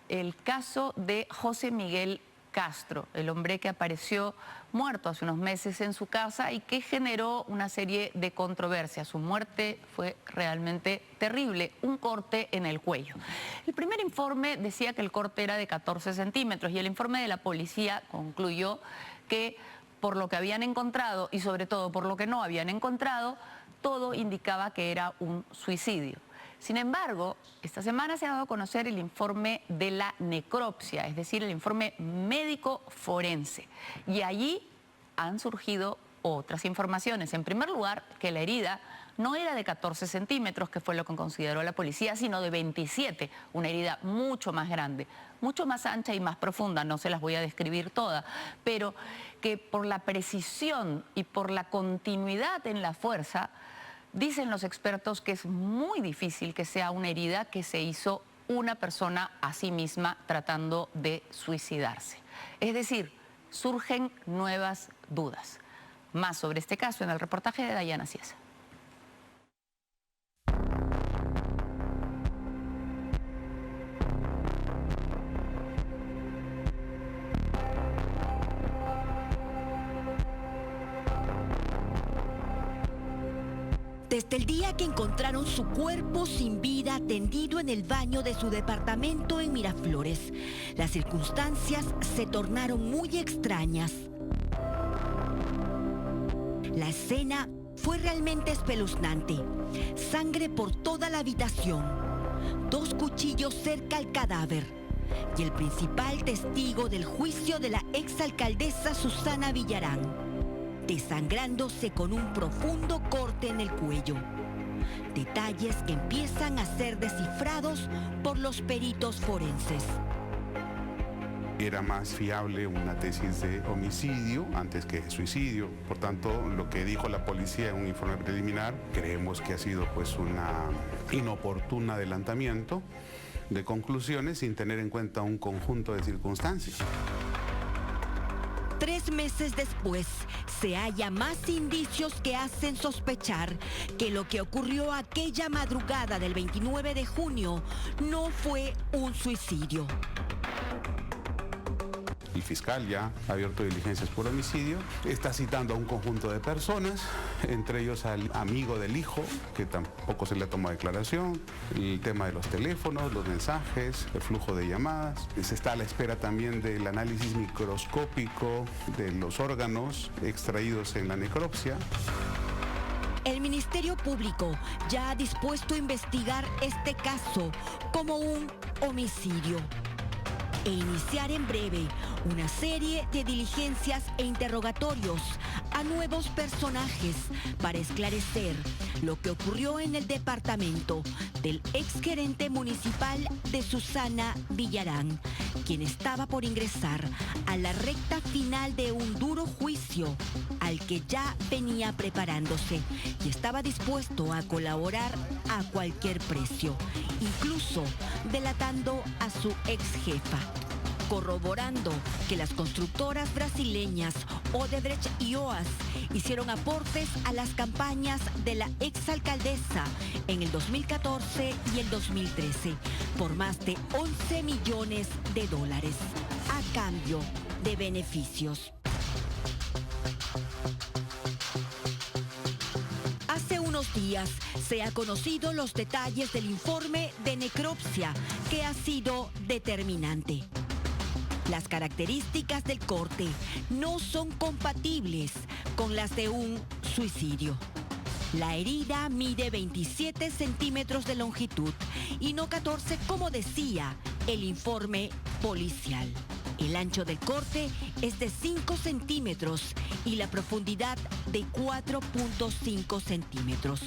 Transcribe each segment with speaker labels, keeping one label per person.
Speaker 1: el caso de José Miguel Castro, el hombre que apareció muerto hace unos meses en su casa y que generó una serie de controversias. Su muerte fue realmente terrible, un corte en el cuello. El primer informe decía que el corte era de 14 centímetros y el informe de la policía concluyó que por lo que habían encontrado y sobre todo por lo que no habían encontrado, todo indicaba que era un suicidio. Sin embargo, esta semana se ha dado a conocer el informe de la necropsia, es decir, el informe médico forense. Y allí han surgido otras informaciones. En primer lugar, que la herida no era de 14 centímetros, que fue lo que consideró la policía, sino de 27, una herida mucho más grande, mucho más ancha y más profunda, no se las voy a describir todas, pero que por la precisión y por la continuidad en la fuerza, dicen los expertos que es muy difícil que sea una herida que se hizo una persona a sí misma tratando de suicidarse. Es decir, surgen nuevas dudas. Más sobre este caso en el reportaje de Dayana Ciesa.
Speaker 2: Desde el día que encontraron su cuerpo sin vida tendido en el baño de su departamento en Miraflores, las circunstancias se tornaron muy extrañas. La escena fue realmente espeluznante. Sangre por toda la habitación, 2 cuchillos cerca al cadáver y el principal testigo del juicio de la exalcaldesa Susana Villarán, desangrándose con un profundo corte en el cuello. Detalles que empiezan a ser descifrados por los peritos forenses.
Speaker 3: Era más fiable una tesis de homicidio antes que suicidio. Por tanto, lo que dijo la policía en un informe preliminar, creemos que ha sido pues una inoportun adelantamiento de conclusiones sin tener en cuenta un conjunto de circunstancias.
Speaker 2: 3 meses después, se halla más indicios que hacen sospechar que lo que ocurrió aquella madrugada del 29 de junio no fue un suicidio.
Speaker 3: El fiscal ya ha abierto diligencias por homicidio, está citando a un conjunto de personas, entre ellos al amigo del hijo, que tampoco se le ha tomado declaración, el tema de los teléfonos, los mensajes, el flujo de llamadas. Se está a la espera también del análisis microscópico de los órganos extraídos en la necropsia.
Speaker 2: El Ministerio Público ya ha dispuesto a investigar este caso como un homicidio e iniciar en breve una serie de diligencias e interrogatorios a nuevos personajes para esclarecer lo que ocurrió en el departamento del exgerente municipal de Susana Villarán, quien estaba por ingresar a la recta final de un duro juicio al que ya venía preparándose y estaba dispuesto a colaborar a cualquier precio, incluso delatando a su ex jefa, corroborando que las constructoras brasileñas Odebrecht y OAS hicieron aportes a las campañas de la exalcaldesa en el 2014 y el 2013 por más de $11 millones a cambio de beneficios. Hace unos días se han conocido los detalles del informe de necropsia que ha sido determinante. Las características del corte no son compatibles con las de un suicidio. La herida mide 27 centímetros de longitud y no 14 como decía el informe policial. El ancho del corte es de 5 centímetros y la profundidad de 4.5 centímetros.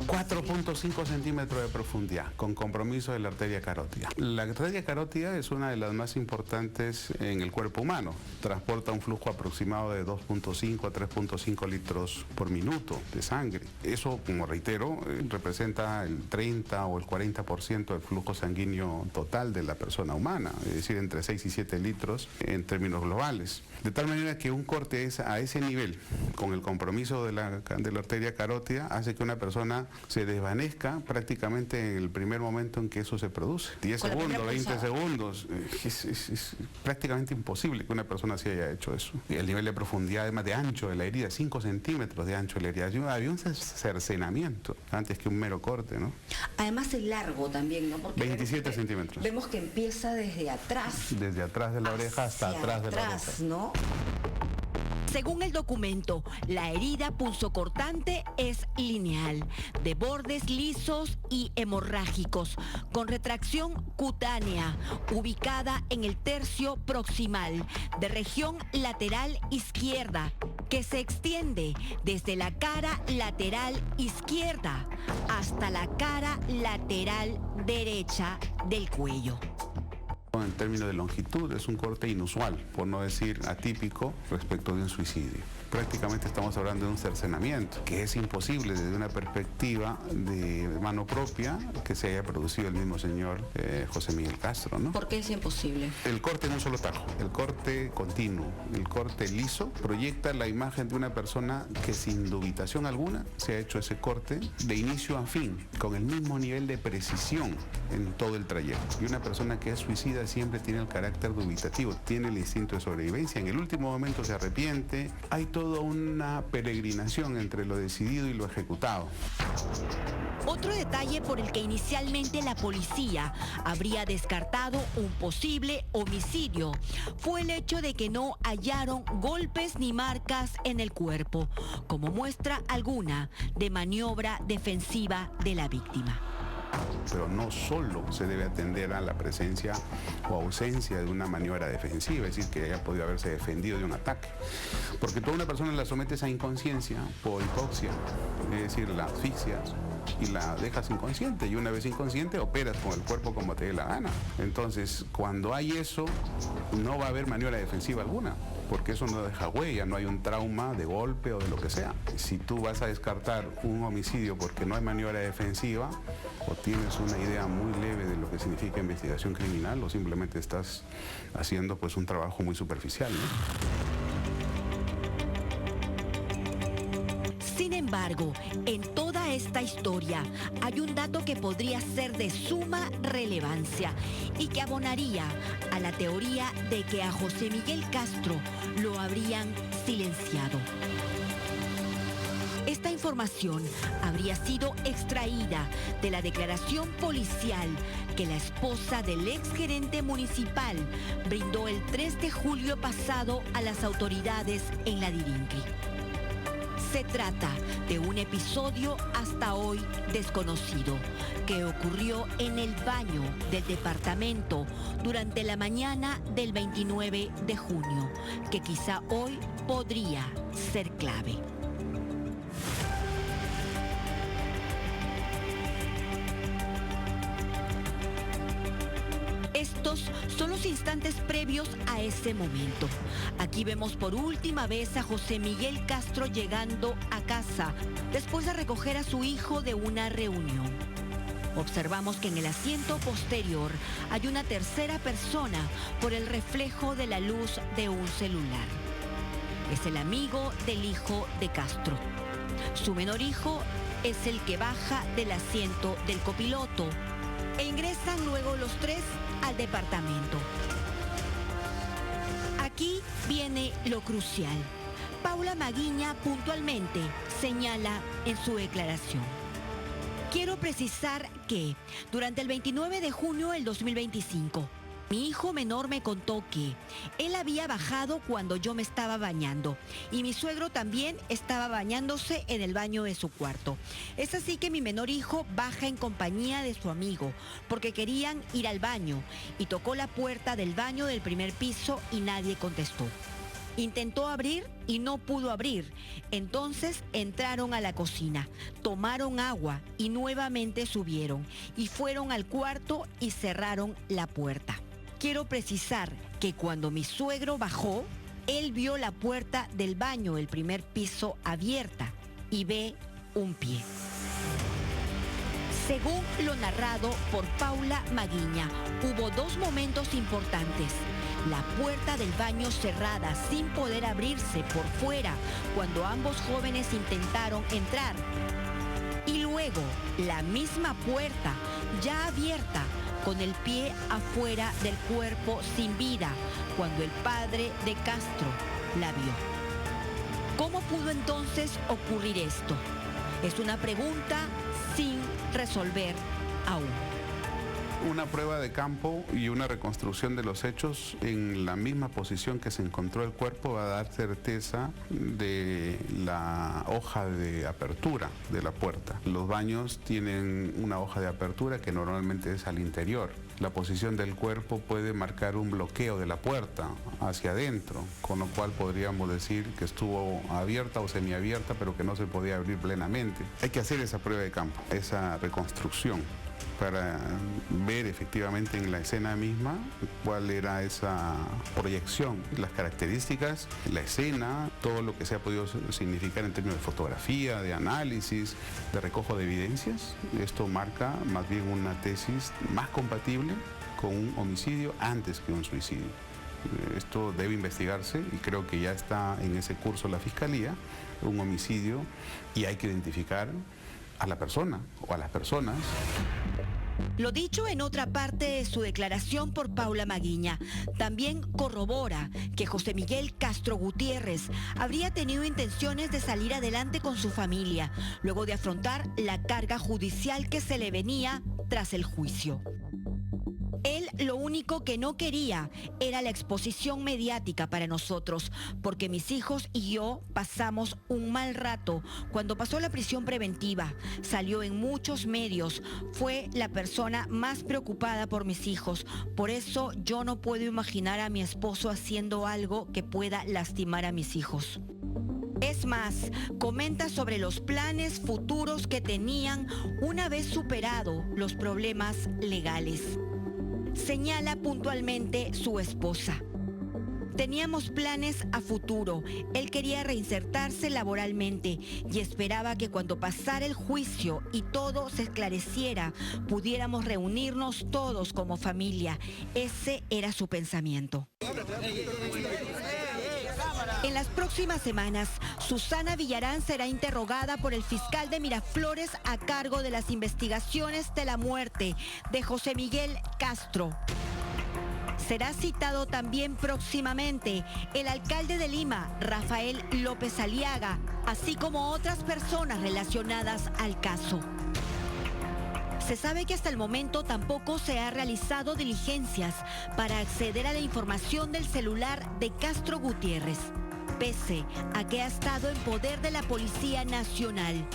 Speaker 3: 4.5 centímetros de profundidad, con compromiso de la arteria carótida. La arteria carótida es una de las más importantes en el cuerpo humano. Transporta un flujo aproximado de 2.5 a 3.5 litros por minuto de sangre. Eso, como reitero, representa el 30 o el 40% del flujo sanguíneo total de la persona humana, es decir, entre 6 y 7 litros en términos globales. De tal manera que un corte a ese nivel, con el compromiso de la arteria carótida, hace que una persona se desvanezca prácticamente en el primer momento en que eso se produce. 10
Speaker 2: Con la
Speaker 3: segundos,
Speaker 2: primera
Speaker 3: 20
Speaker 2: pulsada.
Speaker 3: segundos, es prácticamente imposible que una persona se haya hecho eso. Y el nivel de profundidad, además de ancho de la herida, 5 centímetros de ancho de la herida. Había un cercenamiento antes que un mero corte, ¿no?
Speaker 2: Además el largo también, ¿no? Porque
Speaker 3: 27 centímetros.
Speaker 2: Vemos que empieza desde atrás.
Speaker 3: Desde atrás de la oreja hasta
Speaker 2: hacia
Speaker 3: atrás de la
Speaker 2: atrás,
Speaker 3: oreja.
Speaker 2: ¿no?
Speaker 4: Según el documento, la herida punzocortante es lineal, de bordes lisos y hemorrágicos, con retracción cutánea, ubicada en el tercio proximal de región lateral izquierda, que se extiende desde la cara lateral izquierda hasta la cara lateral derecha del cuello.
Speaker 3: En términos de longitud es un corte inusual, por no decir atípico, respecto de un suicidio. Prácticamente estamos hablando de un cercenamiento, que es imposible desde una perspectiva de mano propia que se haya producido el mismo señor José Miguel Castro, ¿no?
Speaker 2: ¿Por qué es imposible?
Speaker 3: El corte en un solo tajo, el corte continuo, el corte liso, proyecta la imagen de una persona que sin dubitación alguna se ha hecho ese corte de inicio a fin, con el mismo nivel de precisión en todo el trayecto. Y una persona que es suicida siempre tiene el carácter dubitativo, tiene el instinto de sobrevivencia, en el último momento se arrepiente, hay toda una peregrinación entre lo decidido y lo ejecutado.
Speaker 4: Otro detalle por el que inicialmente la policía habría descartado un posible homicidio fue el hecho de que no hallaron golpes ni marcas en el cuerpo, como muestra alguna de maniobra defensiva de la víctima.
Speaker 3: Pero no solo se debe atender a la presencia o ausencia de una maniobra defensiva, es decir, que haya podido haberse defendido de un ataque. Porque toda una persona la sometes a inconsciencia por hipoxia, es decir, la asfixias y la dejas inconsciente. Y una vez inconsciente operas con el cuerpo como te dé la gana. Entonces, cuando hay eso, no va a haber maniobra defensiva alguna, porque eso no deja huella, no hay un trauma de golpe o de lo que sea. Si tú vas a descartar un homicidio porque no hay maniobra defensiva, o tienes una idea muy leve de lo que significa investigación criminal, o simplemente estás haciendo pues un trabajo muy superficial, ¿no?
Speaker 4: Sin embargo, en toda esta historia hay un dato que podría ser de suma relevancia y que abonaría a la teoría de que a José Miguel Castro lo habrían silenciado. Esta información habría sido extraída de la declaración policial que la esposa del exgerente municipal brindó el 3 de julio pasado a las autoridades en la Dirincri. Se trata de un episodio hasta hoy desconocido que ocurrió en el baño del departamento durante la mañana del 29 de junio, que quizá hoy podría ser clave. Estos son los instantes previos a ese momento. Aquí vemos por última vez a José Miguel Castro llegando a casa después de recoger a su hijo de una reunión. Observamos que en el asiento posterior hay una tercera persona por el reflejo de la luz de un celular. Es el amigo del hijo de Castro. Su menor hijo es el que baja del asiento del copiloto e ingresan luego los tres al departamento. Aquí viene lo crucial. Paula Maguiña puntualmente señala en su declaración: quiero precisar que durante el 29 de junio del 2025, mi hijo menor me contó que él había bajado cuando yo me estaba bañando y mi suegro también estaba bañándose en el baño de su cuarto. Es así que mi menor hijo baja en compañía de su amigo porque querían ir al baño y tocó la puerta del baño del primer piso y nadie contestó. Intentó abrir y no pudo abrir. Entonces entraron a la cocina, tomaron agua y nuevamente subieron y fueron al cuarto y cerraron la puerta. Quiero precisar que cuando mi suegro bajó, él vio la puerta del baño del primer piso abierta y ve un pie. Según lo narrado por Paula Maguiña, hubo dos momentos importantes. La puerta del baño cerrada sin poder abrirse por fuera cuando ambos jóvenes intentaron entrar. Y luego
Speaker 2: Luego, la misma puerta, ya abierta, con el pie afuera del cuerpo sin vida, cuando el padre de Castro la vio. ¿Cómo pudo entonces ocurrir esto? Es una pregunta sin resolver aún.
Speaker 3: Una prueba de campo y una reconstrucción de los hechos en la misma posición que se encontró el cuerpo va a dar certeza de la hoja de apertura de la puerta. Los baños tienen una hoja de apertura que normalmente es al interior. La posición del cuerpo puede marcar un bloqueo de la puerta hacia adentro, con lo cual podríamos decir que estuvo abierta o semiabierta, pero que no se podía abrir plenamente. Hay que hacer esa prueba de campo, esa reconstrucción, para ver efectivamente en la escena misma cuál era esa proyección, las características, la escena, todo lo que se ha podido significar en términos de fotografía, de análisis, de recojo de evidencias. Esto marca más bien una tesis más compatible con un homicidio antes que un suicidio. Esto debe investigarse y creo que ya está en ese curso la Fiscalía, un homicidio, y hay que identificar a la persona o a las personas.
Speaker 2: Lo dicho en otra parte de su declaración por Paula Maguiña también corrobora que José Miguel Castro Gutiérrez habría tenido intenciones de salir adelante con su familia, luego de afrontar la carga judicial que se le venía tras el juicio. Él lo único que no quería era la exposición mediática para nosotros, porque mis hijos y yo pasamos un mal rato cuando pasó la prisión preventiva. Salió en muchos medios, fue la persona más preocupada por mis hijos. Por eso yo no puedo imaginar a mi esposo haciendo algo que pueda lastimar a mis hijos. Es más, comenta sobre los planes futuros que tenían una vez superado los problemas legales. Señala puntualmente su esposa. Teníamos planes a futuro. Él quería reinsertarse laboralmente y esperaba que cuando pasara el juicio y todo se esclareciera, pudiéramos reunirnos todos como familia. Ese era su pensamiento. En las próximas semanas, Susana Villarán será interrogada por el fiscal de Miraflores a cargo de las investigaciones de la muerte de José Miguel Castro. Será citado también próximamente el alcalde de Lima, Rafael López Aliaga, así como otras personas relacionadas al caso. Se sabe que hasta el momento tampoco se ha realizado diligencias para acceder a la información del celular de Castro Gutiérrez, pese a que ha estado en poder de la Policía Nacional.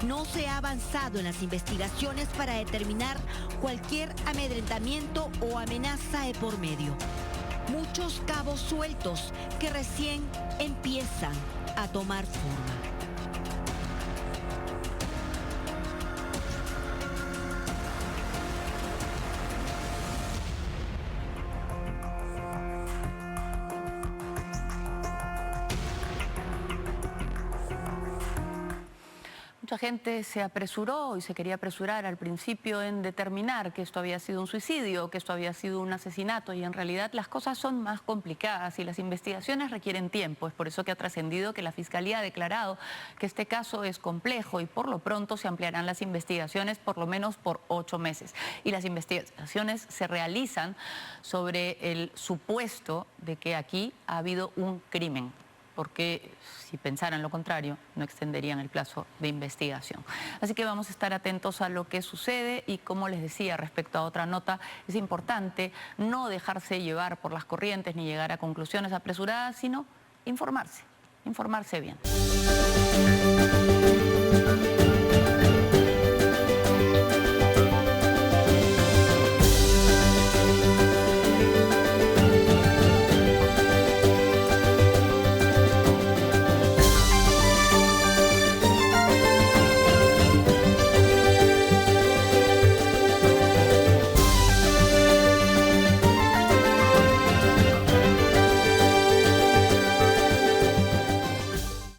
Speaker 2: No se ha avanzado en las investigaciones para determinar cualquier amedrentamiento o amenaza de por medio. Muchos cabos sueltos que recién empiezan a tomar forma.
Speaker 1: Mucha gente se apresuró y se quería apresurar al principio en determinar que esto había sido un suicidio, que esto había sido un asesinato, y en realidad las cosas son más complicadas y las investigaciones requieren tiempo. Es por eso que ha trascendido que la Fiscalía ha declarado que este caso es complejo y por lo pronto se ampliarán las investigaciones por lo menos por 8 meses. Y las investigaciones se realizan sobre el supuesto de que aquí ha habido un crimen, porque si pensaran lo contrario, no extenderían el plazo de investigación. Así que vamos a estar atentos a lo que sucede y, como les decía respecto a otra nota, es importante no dejarse llevar por las corrientes ni llegar a conclusiones apresuradas, sino informarse bien.